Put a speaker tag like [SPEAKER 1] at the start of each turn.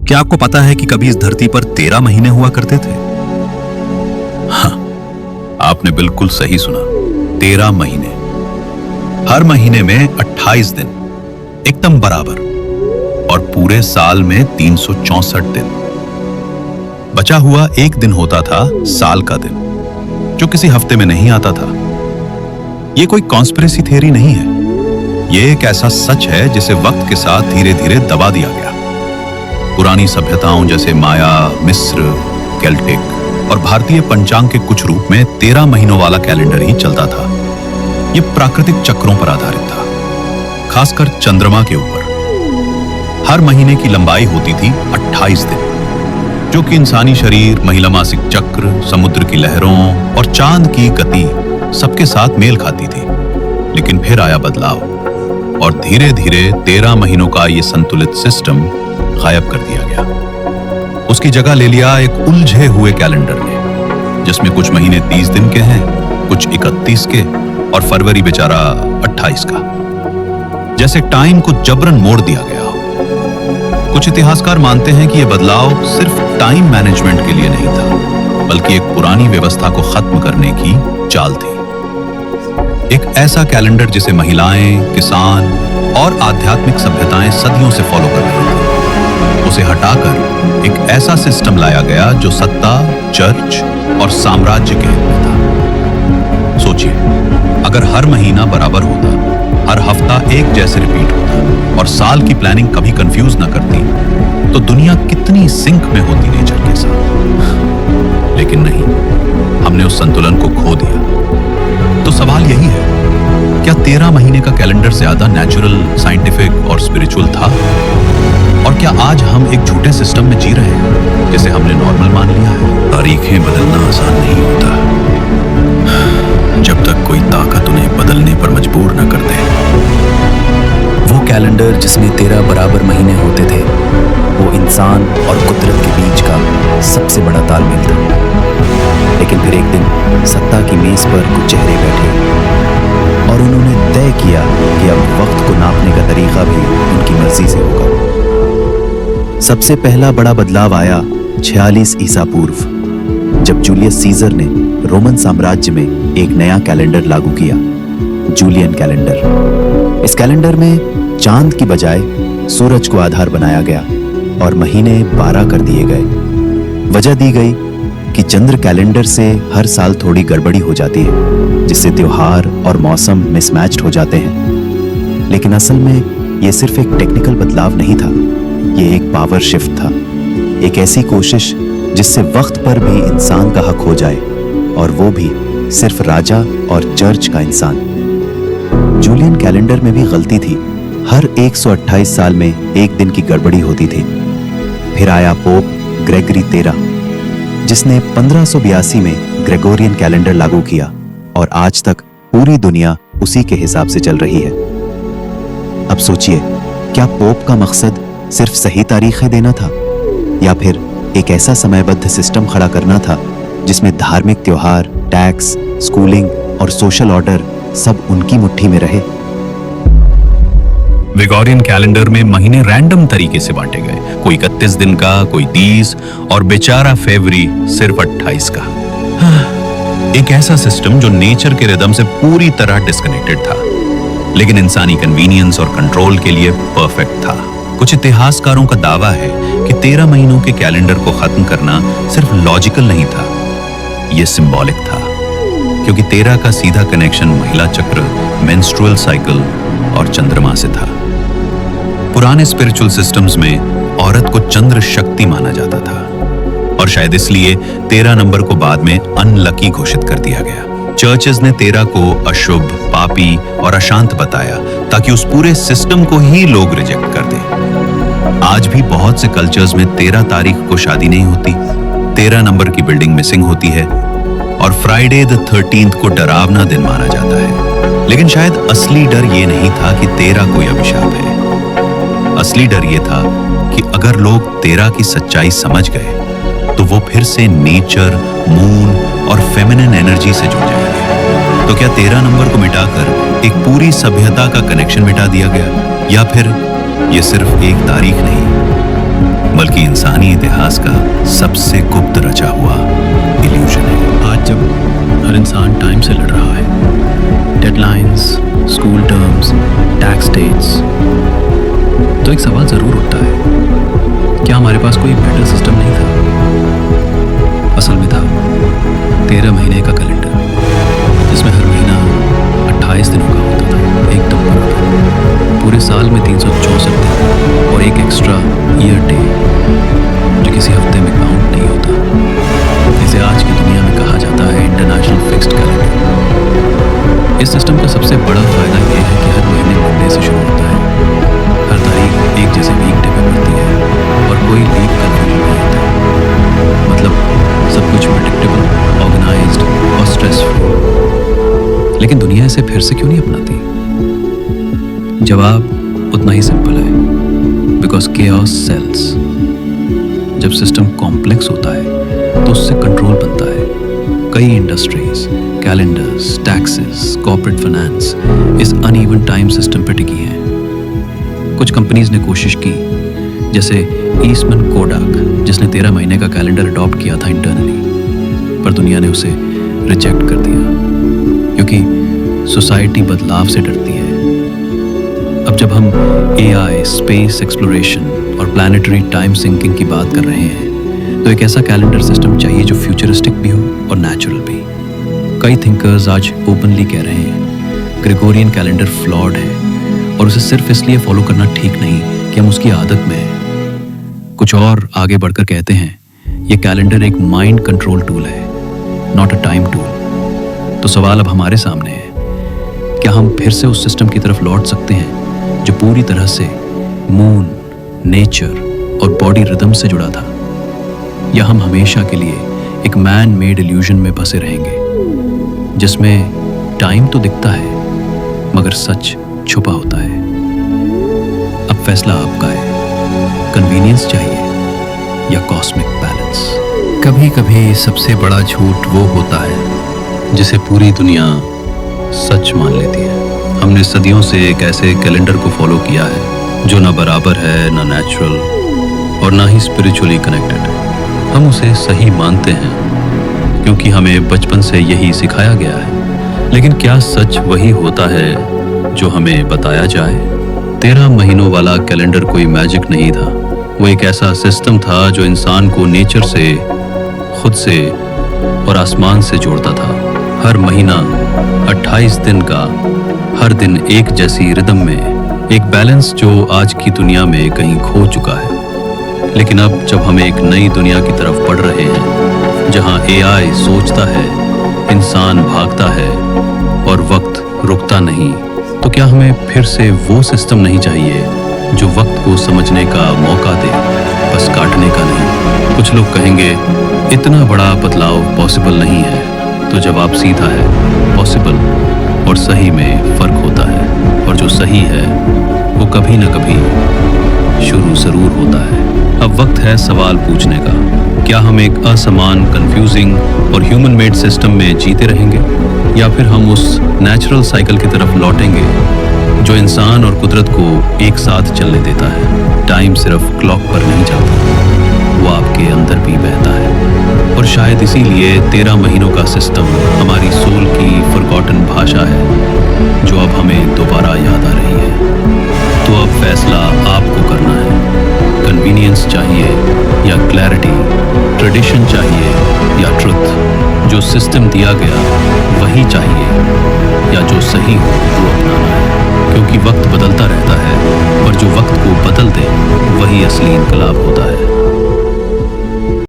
[SPEAKER 1] क्या आपको पता है कि कभी इस धरती पर 13 महीने हुआ करते थे? हाँ, आपने बिल्कुल सही सुना, 13 महीने। हर महीने में 28 दिन, एकदम बराबर, और पूरे साल में 364 दिन। बचा हुआ एक दिन होता था साल का दिन, जो किसी हफ्ते में नहीं आता था। यह कोई कॉन्स्पिरेसी थ्योरी नहीं है, यह एक ऐसा सच है जिसे वक्त के साथ धीरे धीरे दबा दिया गया। पुरानी सभ्यताओं जैसे माया, मिस्र, केल्टिक और भारतीय पंचांग के कुछ रूप में 13 महीनों वाला कैलेंडर ही चलता था। यह प्राकृतिक चक्रों पर आधारित था, खासकर चंद्रमा के ऊपर। हर महीने की लंबाई होती थी 28 दिन, जो कि इंसानी शरीर, महिला मासिक चक्र, समुद्र की लहरों और चांद की गति सबके साथ मेल खाती थी। लेकिन फिर आया बदलाव और धीरे धीरे 13 महीनों का यह संतुलित सिस्टम गायब कर दिया गया। उसकी जगह ले लिया एक उलझे हुए कैलेंडर ने, जिसमें कुछ महीने 30 दिन के हैं, कुछ 31 के और फरवरी बेचारा 28 का। जैसे टाइम को जबरन मोड़ दिया गया हो। कुछ इतिहासकार मानते हैं कि यह बदलाव सिर्फ टाइम मैनेजमेंट के लिए नहीं था, बल्कि एक पुरानी व्यवस्था को खत्म करने की चाल थी। एक ऐसा कैलेंडर जिसे महिलाएं, किसान और आध्यात्मिक सभ्यताएं सदियों से फॉलो कर रही थी, उसे हटाकर एक ऐसा सिस्टम लाया गया जो सत्ता, चर्च और साम्राज्य के हित में था। सोचिए, अगर हर महीना बराबर होता, हर हफ्ता एक जैसे रिपीट होता और साल की प्लानिंग कभी कंफ्यूज ना करती, तो दुनिया कितनी सिंक में होती नेचर के साथ। लेकिन नहीं, हमने उस संतुलन को खो दिया। तो सवाल यही है, क्या 13 महीने का कैलेंडर ज्यादा नेचुरल, साइंटिफिक और स्पिरिचुअल था? और क्या आज हम एक झूठे सिस्टम में जी रहे हैं, जिसे हमने नॉर्मल मान लिया है? तारीखें बदलना आसान नहीं होता, जब तक कोई ताकत उन्हें बदलने पर मजबूर न कर दे।
[SPEAKER 2] वो कैलेंडर जिसमें 13 बराबर महीने होते थे, वो इंसान और कुदरत के बीच का सबसे बड़ा तालमेल था। लेकिन फिर एक दिन सत्ता की मेज पर कुछ चेहरे बैठे और उन्होंने तय किया कि अब वक्त को नापने का तरीका भी उनकी मर्जी से होगा। सबसे पहला बड़ा बदलाव आया 46 ईसा पूर्व, जब जूलियस सीजर ने रोमन साम्राज्य में एक नया कैलेंडर लागू किया, जूलियन कैलेंडर। इस कैलेंडर में चांद की बजाय सूरज को आधार बनाया गया और महीने 12 कर दिए गए। वजह दी गई कि चंद्र कैलेंडर से हर साल थोड़ी गड़बड़ी हो जाती है, जिससे त्योहार और मौसम मिसमैच्ड हो जाते हैं। लेकिन असल में यह सिर्फ एक टेक्निकल बदलाव नहीं था, ये एक पावर शिफ्ट था, एक ऐसी कोशिश जिससे वक्त पर भी इंसान का हक हो जाए, और वो भी सिर्फ राजा और चर्च का इंसान। जूलियन कैलेंडर में भी गलती थी, हर 128 साल में एक दिन की गड़बड़ी होती थी। फिर आया पोप ग्रेगरी 13, जिसने 1582 में ग्रेगोरियन कैलेंडर लागू किया, और आज तक पूरी दुनिया उसी के हिसाब से चल रही है। अब सोचिए, क्या पोप का मकसद सिर्फ सही तारीखें देना था, या फिर एक ऐसा समयबद्ध सिस्टम खड़ा करना था जिसमें धार्मिक त्योहार, टैक्स, स्कूलिंग और सोशल ऑर्डर सब उनकी मुट्ठी में रहे?
[SPEAKER 1] ग्रेगोरियन कैलेंडर में महीने रैंडम तरीके से बांटे गए, कोई 31 दिन का, कोई 30, और बेचारा फरवरी सिर्फ 28 का। एक ऐसा सिस्टम जो नेचर के रिदम से पूरी तरह डिस्कनेक्टेड था, लेकिन इंसानी कन्वीनियंस और कंट्रोल के लिए परफेक्ट था। कुछ इतिहासकारों का दावा है कि 13 महीनों के कैलेंडर को खत्म करना सिर्फ लॉजिकल नहीं था, यह सिंबॉलिक था, क्योंकि 13 का सीधा कनेक्शन महिला चक्र, मेंस्ट्रुअल साइकिल और चंद्रमा से था। पुराने स्पिरिचुअल सिस्टम्स में औरत को चंद्र शक्ति माना जाता था, और शायद इसलिए 13 नंबर को बाद में अनलकी घोषित कर दिया गया। चर्चेस ने 13 को अशुभ, पापी और अशांत बताया, ताकि उस पूरे सिस्टम को ही लोग रिजेक्ट कर दें। आज भी बहुत से कल्चर्स में 13 तारीख को शादी नहीं होती, 13 नंबर की बिल्डिंग मिसिंग होती है, और फ्राइडे द 13th को डरावना दिन माना जाता है। लेकिन शायद असली डर ये नहीं था कि 13 कोई अभिशाप है। असली डर ये था कि अगर लोग 13 की सच्चाई समझ गए, तो वो फिर से नेचर, मून और फेमिनिन एनर्जी से जुड़ जाएंगे। तो क्या 13 नंबर को मिटाकर एक पूरी सभ्यता का कनेक्शन मिटा दिया गया, या फिर ये सिर्फ एक तारीख नहीं, बल्कि इंसानी इतिहास का सबसे गुप्त रचा हुआ इल्यूजन है।
[SPEAKER 3] आज जब हर इंसान टाइम से लड़ रहा है, deadlines, school terms, tax dates, तो एक सवाल जरूर उठता है, क्या हमारे पास कोई बेटर सिस्टम नहीं था? असल में था 13 महीने का कैलेंडर, जिसमें हर महीना 28 दिनों का होता था, एकदम बराबर। पूरे साल में 364 दिन और एक एक्स्ट्रा ईयर डे जो किसी हफ्ते में काउंट नहीं होता। इसे आज की दुनिया में कहा जाता है इंटरनेशनल फिक्स्ड कैलेंडर। इस सिस्टम का सबसे बड़ा फायदा यह है कि हर महीने मंडे से शुरू होता है, हर तारीख एक जैसे वीकडे पे पड़ती है और कोई लीव कंफ्यूजन नहीं होता। मतलब सब कुछ प्रेडिक्टेबल, ऑर्गेनाइज्ड और स्ट्रेस फ्री। लेकिन दुनिया इसे फिर से क्यों नहीं अपनाती? जवाब उतना ही सिंपल है, बिकॉज केओस सेल्स। जब सिस्टम कॉम्प्लेक्स होता है तो उससे कंट्रोल बनता है। कई industries, calendars, taxes, corporate finance इस अनइवन टाइम सिस्टम पर टिकी हैं। कुछ कंपनीज ने कोशिश की, जैसे ईस्टमन कोडाक, जिसने 13 महीने का कैलेंडर अडॉप्ट किया था इंटरनली, पर दुनिया ने उसे रिजेक्ट कर दिया क्योंकि सोसाइटी बदलाव से डरती है। अब जब हम AI, स्पेस एक्सप्लोरेशन और प्लैनेटरी टाइम सिंकिंग की बात कर रहे हैं, तो एक ऐसा कैलेंडर सिस्टम चाहिए जो फ्यूचरिस्टिक भी हो और नेचुरल भी। कई थिंकर्स आज ओपनली कह रहे हैं ग्रेगोरियन कैलेंडर फ्लॉड है और उसे सिर्फ इसलिए फॉलो करना ठीक नहीं कि हम उसकी आदत में हैं। कुछ और आगे बढ़कर कहते हैं ये कैलेंडर एक माइंड कंट्रोल टूल है, नॉट अ टाइम टूल। तो सवाल अब हमारे सामने है, क्या हम फिर से उस सिस्टम की तरफ लौट सकते हैं जो पूरी तरह से मून, नेचर और बॉडी रिदम से जुड़ा था, या हम हमेशा के लिए एक मैन मेड इल्यूजन में फंसे रहेंगे जिसमें टाइम तो दिखता है मगर सच छुपा होता है? अब फैसला आपका है, कन्वीनियंस चाहिए या कॉस्मिक बैलेंस।
[SPEAKER 1] कभी कभी सबसे बड़ा झूठ वो होता है जिसे पूरी दुनिया सच मान लेती है। हमने सदियों से एक ऐसे कैलेंडर को फॉलो किया है जो ना बराबर है, ना नेचुरल और ना ही स्पिरिचुअली कनेक्टेड। हम उसे सही मानते हैं क्योंकि हमें बचपन से यही सिखाया गया है। लेकिन क्या सच वही होता है जो हमें बताया जाए? 13 महीनों वाला कैलेंडर कोई मैजिक नहीं था, वो एक ऐसा सिस्टम था जो इंसान को नेचर से, खुद से और आसमान से जोड़ता था। हर महीना 28 दिन का, हर दिन एक जैसी रिदम में, एक बैलेंस जो आज की दुनिया में कहीं खो चुका है। लेकिन अब जब हम एक नई दुनिया की तरफ बढ़ रहे हैं जहां AI सोचता है, इंसान भागता है और वक्त रुकता नहीं, तो क्या हमें फिर से वो सिस्टम नहीं चाहिए जो वक्त को समझने का मौका दे, बस काटने का नहीं? कुछ लोग कहेंगे इतना बड़ा बदलाव पॉसिबल नहीं है, तो जवाब सीधा है, पॉसिबल और सही में फर्क होता है, और जो सही है वो कभी न कभी शुरू जरूर होता है। अब वक्त है सवाल पूछने का, क्या हम एक असमान, कंफ्यूजिंग और ह्यूमन मेड सिस्टम में जीते रहेंगे, या फिर हम उस नेचुरल साइकिल की तरफ लौटेंगे जो इंसान और कुदरत को एक साथ चलने देता है? टाइम सिर्फ क्लॉक पर नहीं चलता, वो आपके अंदर भी बहता है। और शायद इसीलिए 13 महीनों का सिस्टम हमारी सोल की फॉरगॉटन भाषा है जो अब हमें दोबारा याद आ रही है। तो अब फैसला आपको करना है, कन्वीनियंस चाहिए या क्लैरिटी, ट्रेडिशन चाहिए या ट्रुथ। जो सिस्टम दिया गया वही चाहिए या जो सही हो वो अपनाना है, क्योंकि वक्त बदलता रहता है, पर जो वक्त को बदल दे वही असली इनकलाब होता है।